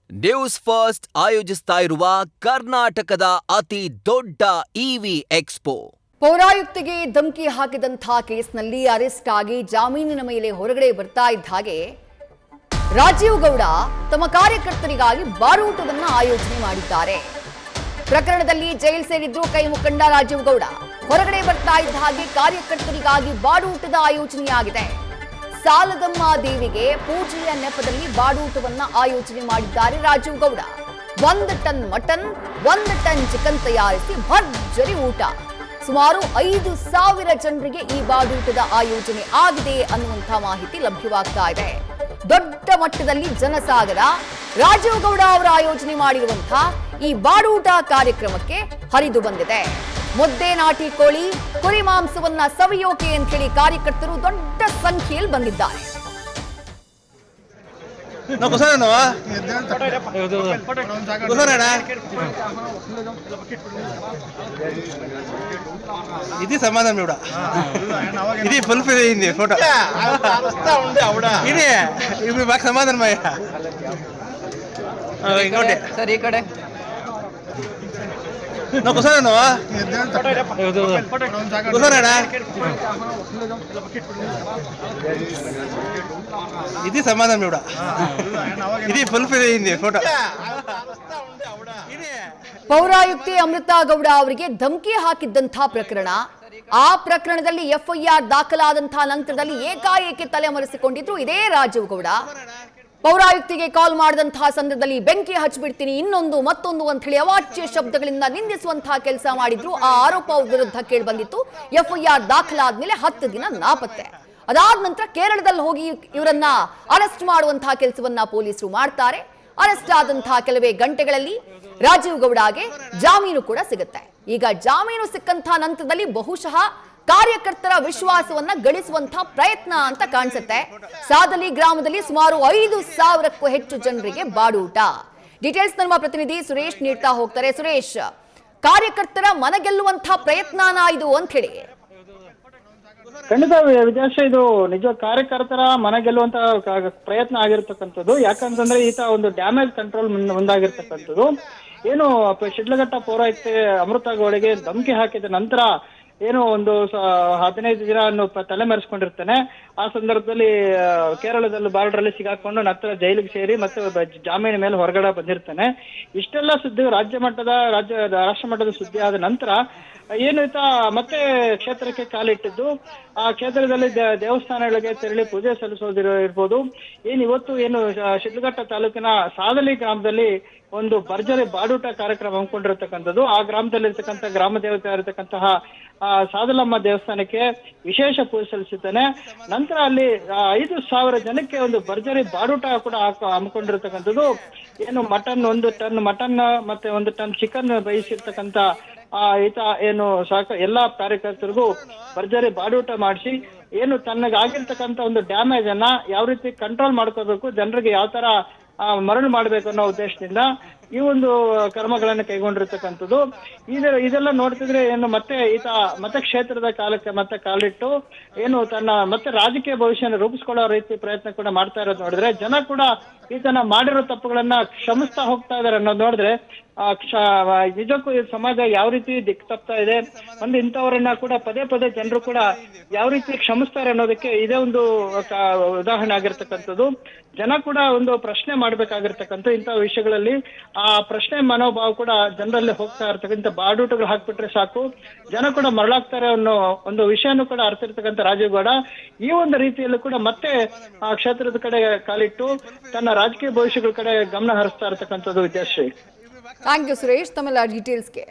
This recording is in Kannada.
ನ್ಯೂಸ್ ಫಸ್ಟ್ ಆಯೋಜಿಸ್ತಾ ಇರುವ ಕರ್ನಾಟಕದ ಅತಿ ದೊಡ್ಡ ಇವಿ ಎಕ್ಸ್ಪೋ. ಪೌರಾಯುಕ್ತಿಗೆ ಧಮಕಿ ಹಾಕಿದಂಥ ಕೇಸ್ನಲ್ಲಿ ಅರೆಸ್ಟ್ ಆಗಿ ಜಾಮೀನಿನ ಮೇಲೆ ಹೊರಗಡೆ ಬರ್ತಾ ಇದ್ದ ಹಾಗೆ ರಾಜೀವ್ ಗೌಡ ತಮ್ಮ ಕಾರ್ಯಕರ್ತರಿಗಾಗಿ ಬಾರೂಟವನ್ನ ಆಯೋಜನೆ ಮಾಡಿದ್ದಾರೆ. ಪ್ರಕರಣದಲ್ಲಿ ಜೈಲು ಸೇರಿದ್ರು ಕೈ ಮುಖಂಡ ರಾಜೀವ್ ಗೌಡ ಹೊರಗಡೆ ಬರ್ತಾ ಇದ್ದ ಹಾಗೆ ಕಾರ್ಯಕರ್ತರಿಗಾಗಿ ಬಾಡೂಟದ ಆಯೋಜನೆಯಾಗಿದೆ. ಸಾಲದಮ್ಮ ದೇವಿಗೆ ಪೂಜೆಯ ನೆಪದಲ್ಲಿ ಬಾಡೂಟವನ್ನ ಆಯೋಜನೆ ಮಾಡಿದ್ದಾರೆ Rajiv Gowda. 1 ton mutton 1 ton chicken ತಯಾರಿಸಿ ಭರ್ಜರಿ ಊಟ. ಸುಮಾರು 5,000 ಜನರಿಗೆ ಈ ಬಾಡೂಟದ ಆಯೋಜನೆ ಆಗಿದೆ ಅನ್ನುವಂಥ ಮಾಹಿತಿ ಲಭ್ಯವಾಗ್ತಾ ಇದೆ. ದೊಡ್ಡ ಮಟ್ಟದಲ್ಲಿ ಜನಸಾಗರ ರಾಜೀವ್ ಗೌಡ ಅವರ ಆಯೋಜನೆ ಮಾಡಿರುವಂತಹ ಈ ಬಾಡೂಟ ಕಾರ್ಯಕ್ರಮಕ್ಕೆ ಹರಿದು ಬಂದಿದೆ. ಮುದ್ದೆ, ನಾಟಿ ಕೋಳಿ, ಕುರಿ ಮಾಂಸವನ್ನ ಸವಿಯೋಕೆ ಅಂತ ಹೇಳಿ ಕಾರ್ಯಕರ್ತರು ದೊಡ್ಡ ಸಂಖ್ಯೆಯಲ್ಲಿ ಬಂದಿದ್ದಾರೆ. ఇది సమాధానం కూడా ఇది ఫుల్ఫిల్ అయింది ఫోటో ఇది ఇప్పుడు మాకు సమాధానం అయ్యా ఇంకోటి ಸರ್ ಈ ಕಡೆ కూర్చోను కూర్చోనా ఇది సమాధానం కూడా ఇది ఫుల్ఫిల్ అయింది ఫోటೋ ಪೌರಾಯುಕ್ತೆ ಅಮೃತಾ ಗೌಡ ಅವರಿಗೆ ಧಮಕಿ ಹಾಕಿದ್ದಂಥ ಪ್ರಕರಣ, ಆ ಪ್ರಕರಣದಲ್ಲಿ ಎಫ್ಐಆರ್ ದಾಖಲಾದಂತಹ ನಂತರದಲ್ಲಿ ಏಕಾಏಕಿ ತಲೆಮರೆಸಿಕೊಂಡಿದ್ರು ಇದೇ ರಾಜೀವ್ ಗೌಡ. ಪೌರಾಯುಕ್ತಿಗೆ ಕಾಲ್ ಮಾಡಿದಂತಹ ಸಂದರ್ಭದಲ್ಲಿ ಬೆಂಕಿ ಹಚ್ಚಿಬಿಡ್ತೀನಿ, ಇನ್ನೊಂದು ಮತ್ತೊಂದು ಅಂತ ಹೇಳಿ ಅವಾಚ್ಯ ಶಬ್ದಗಳಿಂದ ನಿಂದಿಸುವಂತಹ ಕೆಲಸ ಮಾಡಿದ್ರು. ಆ ಆರೋಪ ವಿರುದ್ಧ ಕೇಳಿ ಬಂದಿತ್ತು. ಎಫ್ಐಆರ್ ದಾಖಲಾದ ಮೇಲೆ 10 ದಿನ ನಾಪತ್ತೆ. ಅದಾದ ನಂತರ ಕೇರಳದಲ್ಲಿ ಹೋಗಿ ಇವರನ್ನ ಅರೆಸ್ಟ್ ಮಾಡುವಂತಹ ಕೆಲಸವನ್ನ ಪೊಲೀಸರು ಮಾಡ್ತಾರೆ. ಅರೆಸ್ಟ್ ಆದಂತಹ ಕೆಲವೇ ಗಂಟೆಗಳಲ್ಲಿ ರಾಜೀವ್ ಗೌಡಗೆ ಜಾಮೀನು ಕೂಡ ಸಿಗುತ್ತೆ. ಈಗ ಜಾಮೀನು ಸಿಕ್ಕಂತಹ ನಂತರದಲ್ಲಿ ಬಹುಶಃ ಕಾರ್ಯಕರ್ತರ ವಿಶ್ವಾಸವನ್ನ ಗಳಿಸುವಂತಹ ಪ್ರಯತ್ನ ಅಂತ ಕಾಣಿಸುತ್ತೆ. ಸಾದಲಿ ಗ್ರಾಮದಲ್ಲಿ ಸುಮಾರು 5,000ಕ್ಕೂ ಹೆಚ್ಚು ಜನರಿಗೆ ಬಾಡೂಟ. ಡೀಟೇಲ್ಸ್ ನಮ್ಮ ಪ್ರತಿನಿಧಿ ಸುರೇಶ್ ನೀಡ್ತಾ ಹೋಗ್ತಾರೆ. ಸುರೇಶ್, ಕಾರ್ಯಕರ್ತರ ಮನಗೆಲ್ಲುವಂತಹ ಪ್ರಯತ್ನನ ಇದು ಅಂತ ಹೇಳಿ? ಖಂಡಿತ ವಿದ್ಯಾಶ್ರೀ, ಇದು ನಿಜ ಕಾರ್ಯಕರ್ತರ ಮನ ಗೆಲ್ಲುವಂತ ಪ್ರಯತ್ನ ಆಗಿರ್ತಕ್ಕಂಥದ್ದು. ಯಾಕಂತಂದ್ರೆ ಈತ ಒಂದು ಡ್ಯಾಮೇಜ್ ಕಂಟ್ರೋಲ್ ಮುಂದಾಗಿರ್ತಕ್ಕಂಥದ್ದು. ಏನು ಶಿಡ್ಲಘಟ್ಟ ಪೌರಾಯುಕ್ತೆ ಅಮೃತ ಗೌಡಗೆ ಧಮಕಿ ಹಾಕಿದ ನಂತರ ಏನು ಒಂದು 15 ದಿನ ತಲೆಮರೆಸ್ಕೊಂಡಿರ್ತಾನೆ. ಆ ಸಂದರ್ಭದಲ್ಲಿ ಕೇರಳದಲ್ಲಿ ಬಾರ್ಡರ್ ಅಲ್ಲಿ ಸಿಗಾಕೊಂಡು ನಂತರ ಜೈಲಿಗೆ ಸೇರಿ ಮತ್ತೆ ಜಾಮೀನು ಮೇಲೆ ಹೊರಗಡೆ ಬಂದಿರ್ತಾನೆ. ಇಷ್ಟೆಲ್ಲ ಸುದ್ದಿ ರಾಷ್ಟ್ರ ಮಟ್ಟದ ಸುದ್ದಿ ಆದ ನಂತರ ಏನು ಈತ ಮತ್ತೆ ಕ್ಷೇತ್ರಕ್ಕೆ ಕಾಲಿಟ್ಟಿದ್ದು. ಆ ಕ್ಷೇತ್ರದಲ್ಲಿ ದೇವಸ್ಥಾನಗಳಿಗೆ ತೆರಳಿ ಪೂಜೆ ಸಲ್ಲಿಸೋದಿರ್ಬೋದು. ಇವತ್ತು ಶಿಡ್ಲಘಟ್ಟ ತಾಲೂಕಿನ ಸಾದಲಿ ಗ್ರಾಮದಲ್ಲಿ ಒಂದು ಭರ್ಜರಿ ಬಾಡೂಟ ಕಾರ್ಯಕ್ರಮ ಹಮ್ಮಿಕೊಂಡಿರ್ತಕ್ಕಂಥದ್ದು. ಆ ಗ್ರಾಮದಲ್ಲಿ ಇರ್ತಕ್ಕಂಥ ಗ್ರಾಮ ದೇವತೆ ಇರತಕ್ಕಂತಹ ಸಾದಲಮ್ಮ ದೇವಸ್ಥಾನಕ್ಕೆ ವಿಶೇಷ ಪೂಜೆ ಸಲ್ಲಿಸುತ್ತಾನೆ. ನಂತರ ಅಲ್ಲಿ 5,000 ಜನಕ್ಕೆ ಒಂದು ಭರ್ಜರಿ ಬಾಡೂಟ ಕೂಡ ಹಮ್ಮಿಕೊಂಡಿರ್ತಕ್ಕಂಥದ್ದು. ಮಟನ್ 1 ಟನ್ ಮಟನ್ ಮತ್ತೆ 1 ಟನ್ ಚಿಕನ್ ಬೇಯಿಸಿರ್ತಕ್ಕಂಥ ಈತ ಎಲ್ಲಾ ಕಾರ್ಯಕರ್ತರಿಗೂ ಭರ್ಜರಿ ಬಾಡೂಟ ಮಾಡಿಸಿ ತನ್ನಗಾಗಿರ್ತಕ್ಕಂಥ ಒಂದು ಡ್ಯಾಮೇಜ್ ಅನ್ನ ಯಾವ ರೀತಿ ಕಂಟ್ರೋಲ್ ಮಾಡ್ಕೋಬೇಕು, ಜನರಿಗೆ ಯಾವ ತರ ಮರಳು ಮಾಡ್ಬೇಕು ಅನ್ನೋ ಉದ್ದೇಶದಿಂದ ಈ ಒಂದು ಕ್ರಮಗಳನ್ನು ಕೈಗೊಂಡಿರ್ತಕ್ಕಂಥದ್ದು. ಇದೆಲ್ಲ ನೋಡ್ತಿದ್ರೆ ಮತ್ತೆ ಕ್ಷೇತ್ರದ ಕಾಲಕ್ಕೆ ಮತ್ತೆ ಕಾಲಿಟ್ಟು ತನ್ನ ಮತ್ತೆ ರಾಜಕೀಯ ಭವಿಷ್ಯನ ರೂಪಿಸ್ಕೊಳ್ಳೋ ರೀತಿ ಪ್ರಯತ್ನ ಕೂಡ ಮಾಡ್ತಾ ಇರೋದು ನೋಡಿದ್ರೆ, ಜನ ಕೂಡ ಈತನ ಮಾಡಿರೋ ತಪ್ಪುಗಳನ್ನ ಕ್ಷಮಿಸ್ತಾ ಹೋಗ್ತಾ ಇದಾರೆ ಅನ್ನೋದು ನೋಡಿದ್ರೆ ನಿಜಕ್ಕೂ ಈ ಸಮಾಜ ಯಾವ ರೀತಿ ದಿಕ್ಕು ತಪ್ತಾ ಇದೆ, ಇಂಥವರನ್ನ ಕೂಡ ಪದೇ ಪದೇ ಜನರು ಕೂಡ ಯಾವ ರೀತಿ ಕ್ಷಮಿಸ್ತಾರೆ ಅನ್ನೋದಕ್ಕೆ ಇದೇ ಒಂದು ಉದಾಹರಣೆ ಆಗಿರ್ತಕ್ಕಂಥದ್ದು. ಜನ ಕೂಡ ಒಂದು ಪ್ರಶ್ನೆ ಮಾಡ್ಬೇಕಾಗಿರ್ತಕ್ಕಂಥ ಇಂಥ ವಿಷಯಗಳಲ್ಲಿ ಆ ಪ್ರಶ್ನೆ ಮನೋಭಾವ ಕೂಡ ಜನರಲ್ಲಿ ಹೋಗ್ತಾ ಇರ್ತಕ್ಕಂಥ ಬಾಡೂಟಗಳು ಹಾಕ್ಬಿಟ್ರೆ ಸಾಕು, ಜನ ಕೂಡ ಮರಳಾಗ್ತಾರೆ ಅನ್ನೋ ಒಂದು ವಿಷಯನೂ ಕೂಡ ಅರ್ಥಿರ್ತಕ್ಕಂಥ ರಾಜೀವ್ ಗೌಡ ಈ ಒಂದು ರೀತಿಯಲ್ಲೂ ಕೂಡ ಮತ್ತೆ ಆ ಕ್ಷೇತ್ರದ ಕಡೆ ಕಾಲಿಟ್ಟು ತನ್ನ ರಾಜಕೀಯ ಭವಿಷ್ಯಗಳ ಕಡೆ ಗಮನ ಹರಿಸ್ತಾ ಇರ್ತಕ್ಕಂಥದ್ದು. ವಿದ್ಯಾಶ್ರೀ, ಥ್ಯಾಂಕ್ ಯು ಸುರೇಶ್ ತಮ್ಮೆಲ್ಲ ಡೀಟೇಲ್ಸ್ಗೆ.